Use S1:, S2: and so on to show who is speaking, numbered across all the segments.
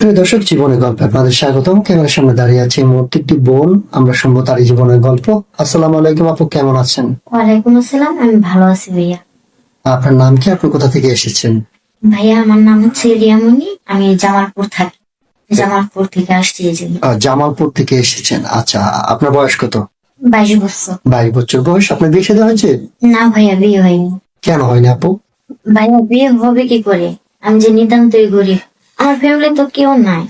S1: প্রিয় দর্শক, জীবনের গল্পে আপনাদের স্বাগতম। ক্যামেরার সামনে দাঁড়িয়ে আছে এই মুহূর্তে একটি বোন। আমরা শুনবো তারই জীবনের গল্প। আসসালামু আলাইকুম আপু, কেমন আছেন?
S2: ওয়ালাইকুম আসসালাম। আমি ভালো আছি ভাইয়া।
S1: আপনার নাম কি? আপনি কোথা থেকে এসেছেন?
S2: ভাইয়া আমার নাম হচ্ছে রিয়ামণি। আমি জামালপুর থাকি। জামালপুর থেকে আসছি এই যে।
S1: জামালপুর থেকে এসেছেন। আচ্ছা, আপনার বয়স কত?
S2: 22 বছর।
S1: 22 বছর বয়স। আপনার বিয়ে শাদী হয়েছে?
S2: না ভাইয়া, বিয়ে হয়নি।
S1: কেন হয়নি আপু?
S2: ভাইয়া বিয়ে হবে কি করে? আমি যে নিতান্তই গরিব, আমার ফ্যামিলি তো কেউ নাই।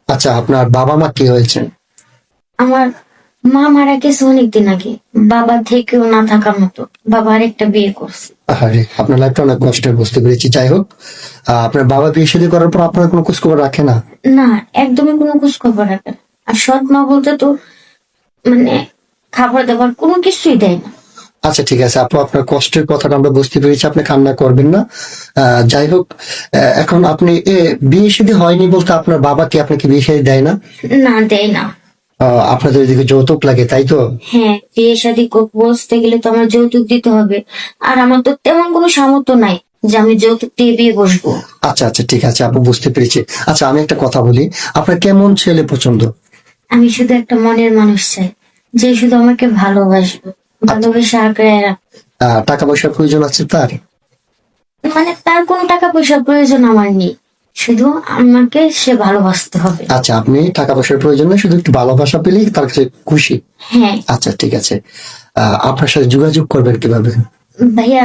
S1: আচ্ছা, আপনার বাবা মা কি হয়েছেন?
S2: আমার মা মারা গেছে অনেকদিন আগে, বাবা থেকেও না থাকার মতো। বাবা আরেকটা বিয়ে করছে।
S1: আরে, আপনার লাইফটা অনেক কষ্টের, বুঝতে পেরেছি। যাই হোক, আপনার বাবা বিয়ে শাদী করার পর আপনার কোনো খোঁজ খবর রাখে না?
S2: না, একদমই কোনো খোঁজ খবর রাখে না। আর সৎ মা বলতে তো মানে খাবার দাবার কোনো কিছুই দেয় না।
S1: আচ্ছা, ঠিক আছে আপু, আপনার কষ্টের কথাটা আমরা বুঝতে পেরেছি। আপনি কান্না করবেন না। যাই হোক, এখন আপনি বিয়ে শাদী হয়নি বলতে আপনার বাবা কি আপনাকে বিয়ে শাদী দেয় না?
S2: না, দেয় না।
S1: আপনাদের এদিকে যৌতুক লাগে, তাই তো?
S2: হ্যাঁ, বিয়ে শাদী বসতে গেলে তো আমার যৌতুক দিতে হবে। আর আমার তো তেমন কোনো সামর্থ্য নাই যে আমি যৌতুক দিয়ে বিয়ে বসবো।
S1: আচ্ছা আচ্ছা, ঠিক আছে আপু, বুঝতে পেরেছি। আচ্ছা, আমি একটা কথা বলি, আপনার কেমন ছেলে পছন্দ?
S2: আমি শুধু একটা মনের মানুষ চাই, যে শুধু আমাকে ভালোবাসবে, ভালোবেসে আঁকড়ে রাখবে।
S1: টাকা পয়সার প্রয়োজন আছে তার?
S2: মানে তার কোনো টাকা পয়সার প্রয়োজন আমার নেই, শুধু আমাকে সে ভালোবাসতে হবে।
S1: আচ্ছা, আপনি টাকা পয়সার প্রয়োজন নেই, শুধু একটু ভালোবাসা পেলেই তার কাছে খুশি?
S2: হ্যাঁ
S1: আচ্ছা, ঠিক আছে। আপনার সাথে যোগাযোগ করবেন কিভাবে?
S2: ভাইয়া,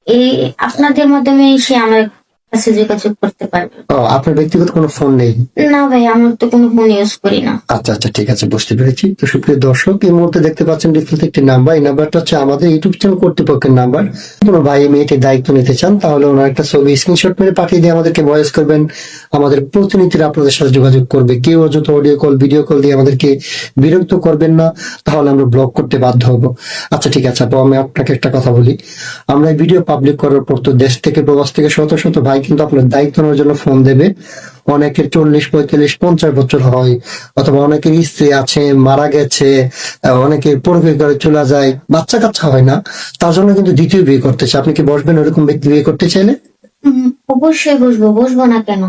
S2: এই আপনাদের মাধ্যমে সে আমার কাছে যোগাযোগ করতে পারবে।
S1: আপনার ব্যক্তিগত কোনো ফোন নেই?
S2: না ভাইয়া, আমার তো কোনো ফোন ইউজ করি না।
S1: আচ্ছা আচ্ছা, ঠিক আছে, বুঝতে পেরেছি। তো সুপ্রিয় দর্শক, এই মুহূর্তে দেখতে পাচ্ছেন ডিসপ্লেতে একটি নাম্বার। এই নাম্বারটা হচ্ছে আমাদের ইউটিউব চ্যানেল কর্তৃপক্ষের নাম্বার। কোনো ভাই মেয়েটির দায়িত্ব নিতে চান তাহলে ওনার একটা ছবি স্ক্রিনশট মেরে পাঠিয়ে দিয়ে আমাদেরকে ভয়েস করবেন। আমাদের প্রতিনিধিরা আপনাদের সাথে যোগাযোগ করবে। কেউ অযথা অডিও কল, ভিডিও কল দিয়ে আমাদেরকে বিরক্ত করবেন না, তাহলে আমরা ব্লক করতে বাধ্য হব। আচ্ছা, ঠিক আছে আপু, আমি আপনাকে একটা কথা বলি। আমরা এই ভিডিও পাবলিক করার পর তো দেশ থেকে, প্রবাস থেকে শত শত ভাই কিন্তু আপনার দায়িত্ব নেওয়ার জন্য ফোন দেবে। অনেকের 40, 45, 50 বছর হয়, অথবা অনেকের স্ত্রী আছে, মারা গেছে, অনেকে পরকে করে চলে যায়, বাচ্চা কাচ্চা হয় না, তার জন্য কিন্তু দ্বিতীয় বিয়ে করতে চায়। আপনি কি বসবেন ওরকম ব্যক্তি বিয়ে করতে চাইলে?
S2: অবশ্যই বসবো, বসবো না কেন?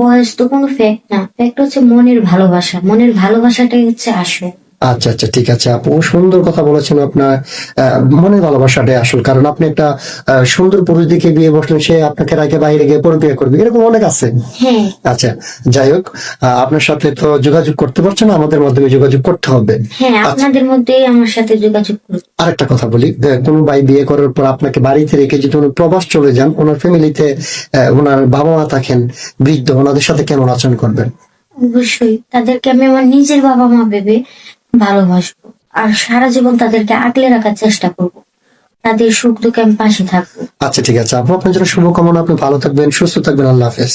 S2: বয়স তো কোনো ফ্যাক্ট না, ফ্যাক্ট হচ্ছে মনের ভালোবাসা। মনের ভালোবাসাটাই হচ্ছে আসল।
S1: আচ্ছা আচ্ছা, ঠিক আছে আপু, সুন্দর কথা বলেছেন। আপনার মনের ভালোবাসাটাই আসল, কারণ আপনি একটা সুন্দর পুরুষ দিকে বিয়ে বসলেন, সে আপনাকে রাখে বাইরে গিয়ে পর বিয়ে করবে, এরকম অনেক আছে।
S2: হ্যাঁ
S1: আচ্ছা, যাই হোক, আপনার সাথে তো যোগাযোগ করতে পারছেন না, আমাদের মাধ্যমে যোগাযোগ করতে হবে।
S2: হ্যাঁ,
S1: আচ্ছা,
S2: আপনাদের মধ্যেই আমার সাথে যোগাযোগ করুন।
S1: আরেকটা কথা বলি, কোনো ভাই বিয়ে করার পর আপনাকে বাড়িতে রেখে যদি উনি প্রবাস চলে যান, ওনার ফ্যামিলিতে ওনার বাবা মা থাকেন বৃদ্ধ, ওনাদের সাথে কেমন আচরণ করবেন?
S2: অবশ্যই তাদেরকে আমি আমার নিজের বাবা মা ভেবে ভালোবাসবো, আর সারা জীবন তাদেরকে আগলে রাখার চেষ্টা করব। তাদের সুখ দুঃখে আমি পাশে থাকবো।
S1: আচ্ছা, ঠিক আছে আপু, আপনার জন্য শুভকামনা। আপনি ভালো থাকবেন, সুস্থ থাকবেন। আল্লাহ হাফেজ।